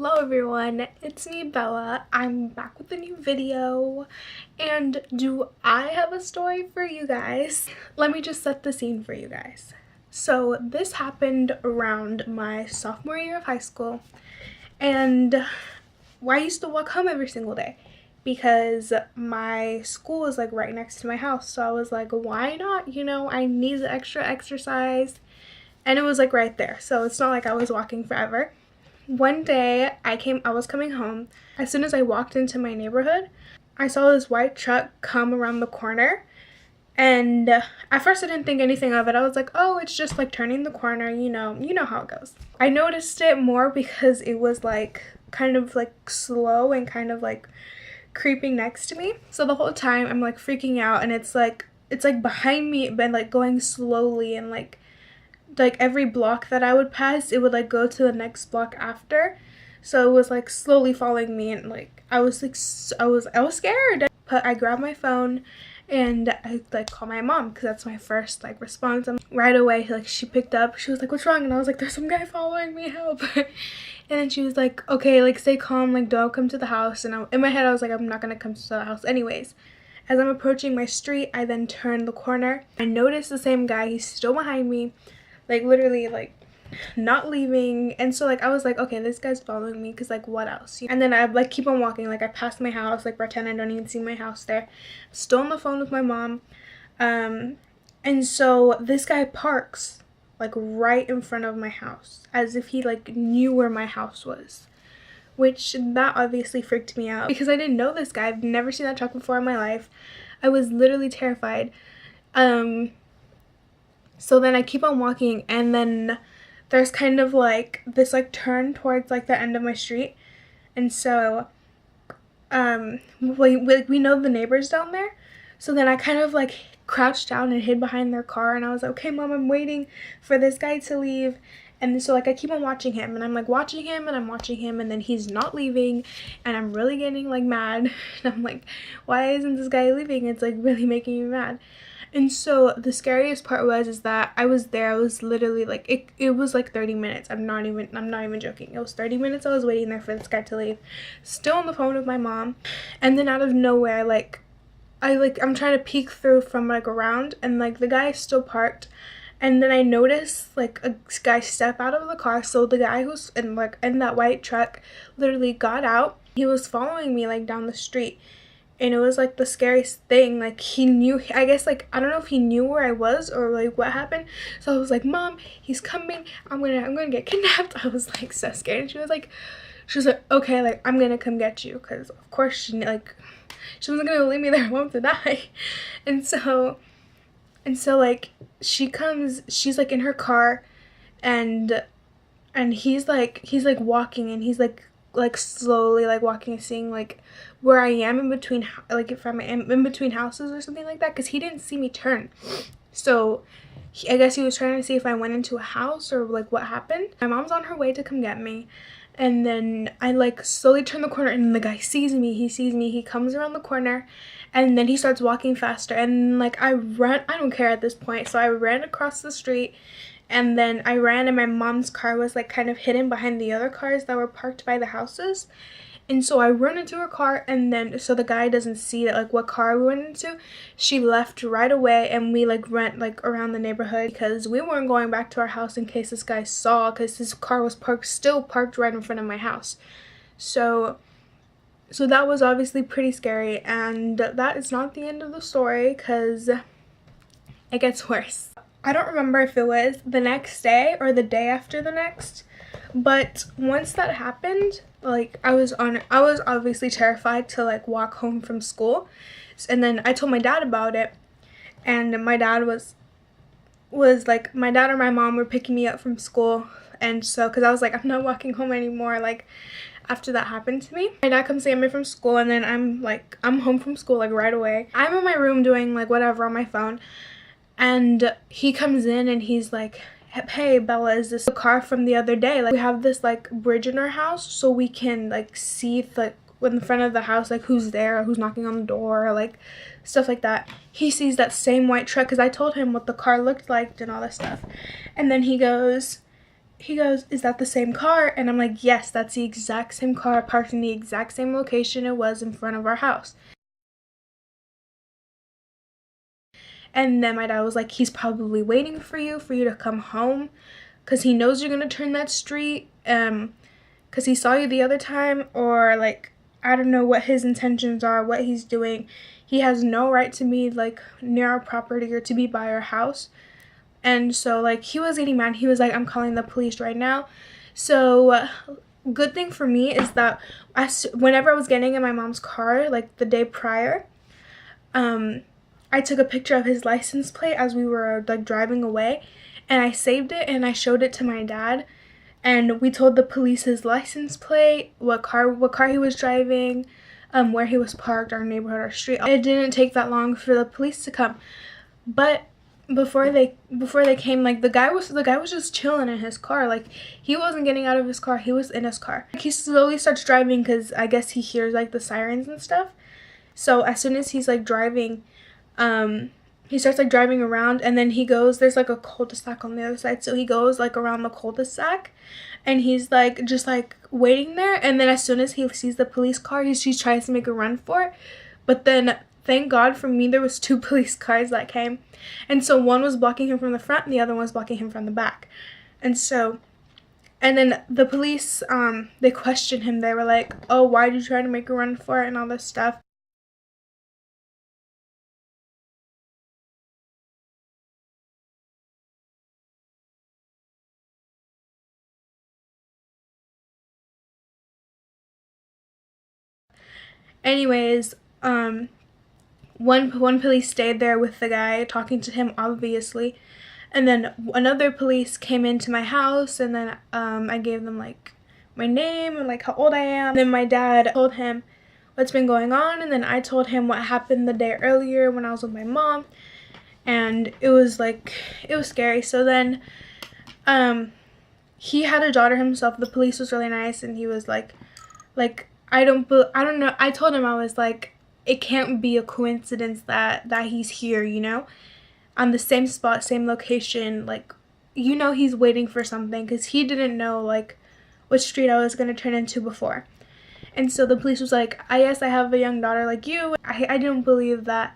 Hello everyone, it's me Bella. I'm back with a new video, and do I have a story for you guys? Let me just set the scene for you guys. So this happened around my sophomore year of high school, and I used to walk home every single day because my school was like right next to my house. So I was like, why not? You know, I need the extra exercise, and it was like right there. So it's not like I was walking forever. One day I was coming home. As soon as I walked into my neighborhood, I saw this white truck come around the corner, and at first I didn't think anything of it. I was like, oh, it's just like turning the corner, you know how it goes. I noticed it more because it was like kind of like slow and kind of like creeping next to me. So the whole time I'm like freaking out, and it's like behind me but like going slowly, and like every block that I would pass, it would like go to the next block after. So it was like slowly following me, and like I was scared. But I grabbed my phone and I like called my mom because that's my first like response. And right away, like she picked up. She was like, "What's wrong?" And I was like, "There's some guy following me, help!" And then she was like, "Okay, like stay calm, like don't come to the house." And in my head, I was like, "I'm not gonna come to the house anyways." As I'm approaching my street, I then turned the corner. I noticed the same guy. He's still behind me, like literally like not leaving. And so like I was like, okay, this guy's following me because like what else? And then I like keep on walking, like I passed my house, like pretend I don't even see my house there. Still on the phone with my mom. And so this guy parks like right in front of my house as if he like knew where my house was, which that obviously freaked me out because I didn't know this guy. I've never seen that truck before in my life. I was literally terrified. So then I keep on walking, and then there's kind of like this like turn towards like the end of my street. And so we know the neighbors down there. So then I kind of like crouched down and hid behind their car, and I was like, okay mom, I'm waiting for this guy to leave. And so like I keep on watching him, and I'm like watching him, and I'm watching him, and then he's not leaving, and I'm really getting like mad. And I'm like, why isn't this guy leaving? It's like really making me mad. And so the scariest part is that I was there. I was literally like it was like 30 minutes. I'm not even joking. It was 30 minutes I was waiting there for this guy to leave. Still on the phone with my mom. And then out of nowhere, I'm trying to peek through from like around, and like the guy is still parked. And then I noticed like a guy step out of the car. So the guy who's in that white truck literally got out. He was following me like down the street. And it was like the scariest thing. Like he knew, I guess, like I don't know if he knew where I was or like what happened. So I was like, mom, he's coming, I'm gonna get kidnapped. I was like so scared. And she was like okay, like I'm gonna come get you, because of course she wasn't gonna leave me there alone to die. And so like she comes, she's like in her car, and he's like walking, and he's like slowly like walking, seeing like where I am in between, like if I'm in between houses or something like that, because he didn't see me turn. So I guess he was trying to see if I went into a house or like what happened. My mom's on her way to come get me, and then I like slowly turn the corner, and the guy sees me. He comes around the corner, and then he starts walking faster, and like I run. I don't care at this point, so I ran across the street. And then I ran, and my mom's car was like kind of hidden behind the other cars that were parked by the houses. And so I run into her car, and then so the guy doesn't see that like what car we went into. She left right away, and we like went like around the neighborhood because we weren't going back to our house in case this guy saw, because his car was still parked right in front of my house. So that was obviously pretty scary, and that is not the end of the story because it gets worse. I don't remember if it was the next day or the day after the next, but once that happened, like I was obviously terrified to like walk home from school. And then I told my dad about it, and my dad was like, my dad or my mom were picking me up from school. And so because I was like, I'm not walking home anymore, like after that happened to me. My dad comes to get me from school, and then I'm home from school like right away. I'm in my room doing like whatever on my phone. And he comes in, and he's like, hey Bella, is this the car from the other day? Like we have this like bridge in our house, so we can like see like in the front of the house like who's there, or who's knocking on the door, or like stuff like that. He sees that same white truck because I told him what the car looked like and all this stuff. And then he goes, he goes, is that the same car? And I'm like, yes, that's the exact same car, parked in the exact same location it was in front of our house. And then my dad was like, he's probably waiting for you to come home, because he knows you're gonna turn that street, because he saw you the other time, or like, I don't know what his intentions are, what he's doing. He has no right to be like near our property or to be by our house. And so like he was getting mad. He was like, I'm calling the police right now. So good thing for me is that whenever I was getting in my mom's car, like the day prior, I took a picture of his license plate as we were like driving away, and I saved it and I showed it to my dad, and we told the police his license plate, what car he was driving, where he was parked, our neighborhood, our street. It didn't take that long for the police to come, but before they came, like the guy was just chilling in his car. Like he wasn't getting out of his car, he was in his car. Like, he slowly starts driving because I guess he hears like the sirens and stuff. So as soon as he's like driving, he starts like driving around, and then he goes, there's like a cul-de-sac on the other side, so he goes like around the cul-de-sac, and he's like just like waiting there. And then as soon as he sees the police car, he tries to make a run for it, but then thank God for me, there was 2 police cars that came, and so one was blocking him from the front and the other one was blocking him from the back. And then the police, they questioned him. They were like, oh, why did you try to make a run for it and all this stuff. Anyways, one police stayed there with the guy, talking to him, obviously. And then another police came into my house, and then I gave them like my name and like how old I am. And then my dad told him what's been going on, and then I told him what happened the day earlier when I was with my mom. And it was scary. So then he had a daughter himself. The police was really nice, and he was like I don't know. I told him, I was like, it can't be a coincidence that he's here, you know, on the same spot, same location. Like, you know, he's waiting for something, because he didn't know like what street I was going to turn into before. And so the police was like, yes, I have a young daughter like you. I didn't believe that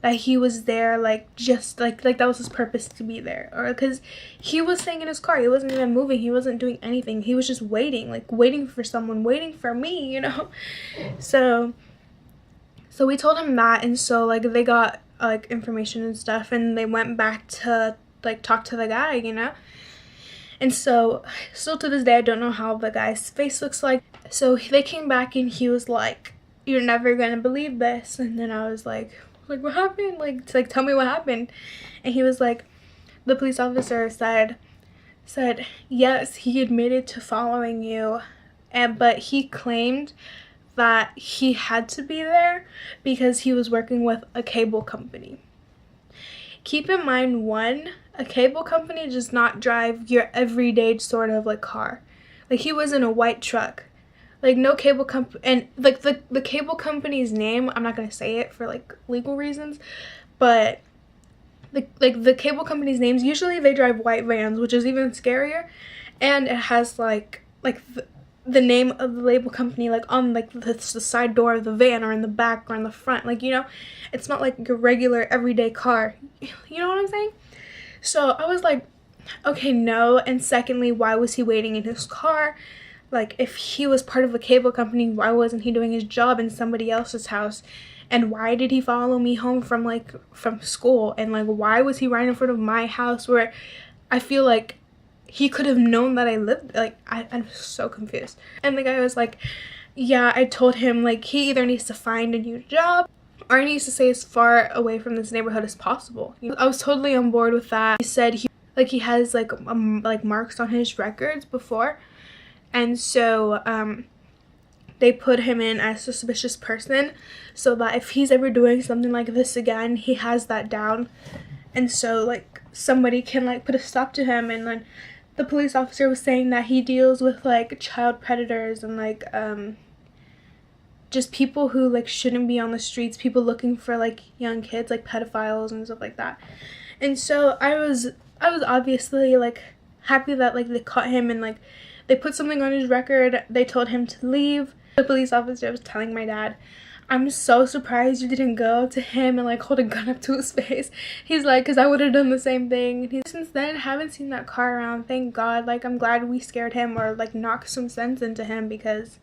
he was there, like just like that was his purpose to be there, or because he was staying in his car, he wasn't even moving, he wasn't doing anything, he was just waiting, like waiting for someone, waiting for me, you know. So we told him that, and so like they got like information and stuff, and they went back to like talk to the guy, you know. And so still to this day I don't know how the guy's face looks like. So they came back and he was like, you're never gonna believe this. And then I was like, what happened? Like tell me what happened. And he was like, the police officer said yes, he admitted to following you, but he claimed that he had to be there because he was working with a cable company. Keep in mind, one, a cable company does not drive your everyday sort of like car. Like he was in a white truck. Like no cable company, and like the cable company's name, I'm not gonna say it for like legal reasons, but the cable company's names, usually they drive white vans, which is even scarier, and it has like the name of the label company like on like the side door of the van, or in the back, or in the front, like, you know, it's not like your regular everyday car, you know what I'm saying? So I was like, okay, no. And secondly, why was he waiting in his car? Like, if he was part of a cable company, why wasn't he doing his job in somebody else's house? And why did he follow me home from school? And like, why was he right in front of my house, where I feel like he could have known that I lived? Like, I'm so confused. And the guy was like, yeah, I told him like he either needs to find a new job, or he needs to stay as far away from this neighborhood as possible. I was totally on board with that. He said he has like marks on his records before. And so they put him in as a suspicious person, so that if he's ever doing something like this again, he has that down. And so like somebody can like put a stop to him. And then the police officer was saying that he deals with like child predators and like just people who like shouldn't be on the streets, people looking for like young kids, like pedophiles and stuff like that. And so I was obviously like happy that like they caught him and like they put something on his record. They told him to leave. The police officer was telling my dad, I'm so surprised you didn't go up to him and like hold a gun up to his face. He's like, because I would have done the same thing. And since then, haven't seen that car around. Thank God. Like, I'm glad we scared him or like knocked some sense into him, because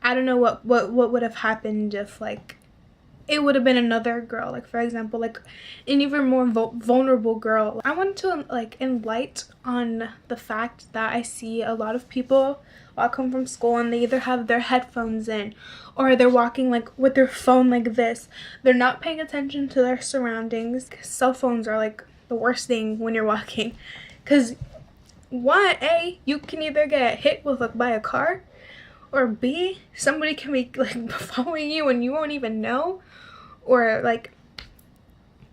I don't know what would have happened if like it would have been another girl, like for example, like an even more vulnerable girl. I wanted to like enlighten on the fact that I see a lot of people walk home from school and they either have their headphones in or they're walking like with their phone like this. They're not paying attention to their surroundings. Cell phones are like the worst thing when you're walking, because one, A, you can either get hit with like by a car, or B, somebody can be like following you and you won't even know, or like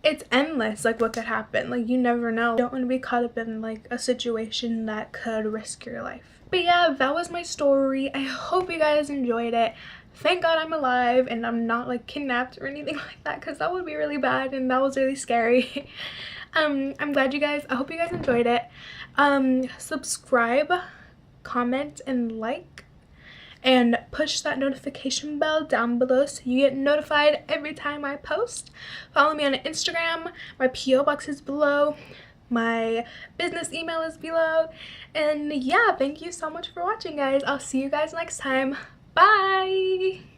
it's endless like what could happen. Like you never know. You don't want to be caught up in like a situation that could risk your life. But yeah, that was my story. I hope you guys enjoyed it. Thank God I'm alive and I'm not like kidnapped or anything like that, because that would be really bad and that was really scary. I'm glad you guys, I hope you guys enjoyed it. Subscribe, comment, and like, and push that notification bell down below so you get notified every time I post. Follow me on Instagram. My PO box is below. My business email is below. And yeah, thank you so much for watching, guys. I'll see you guys next time. Bye!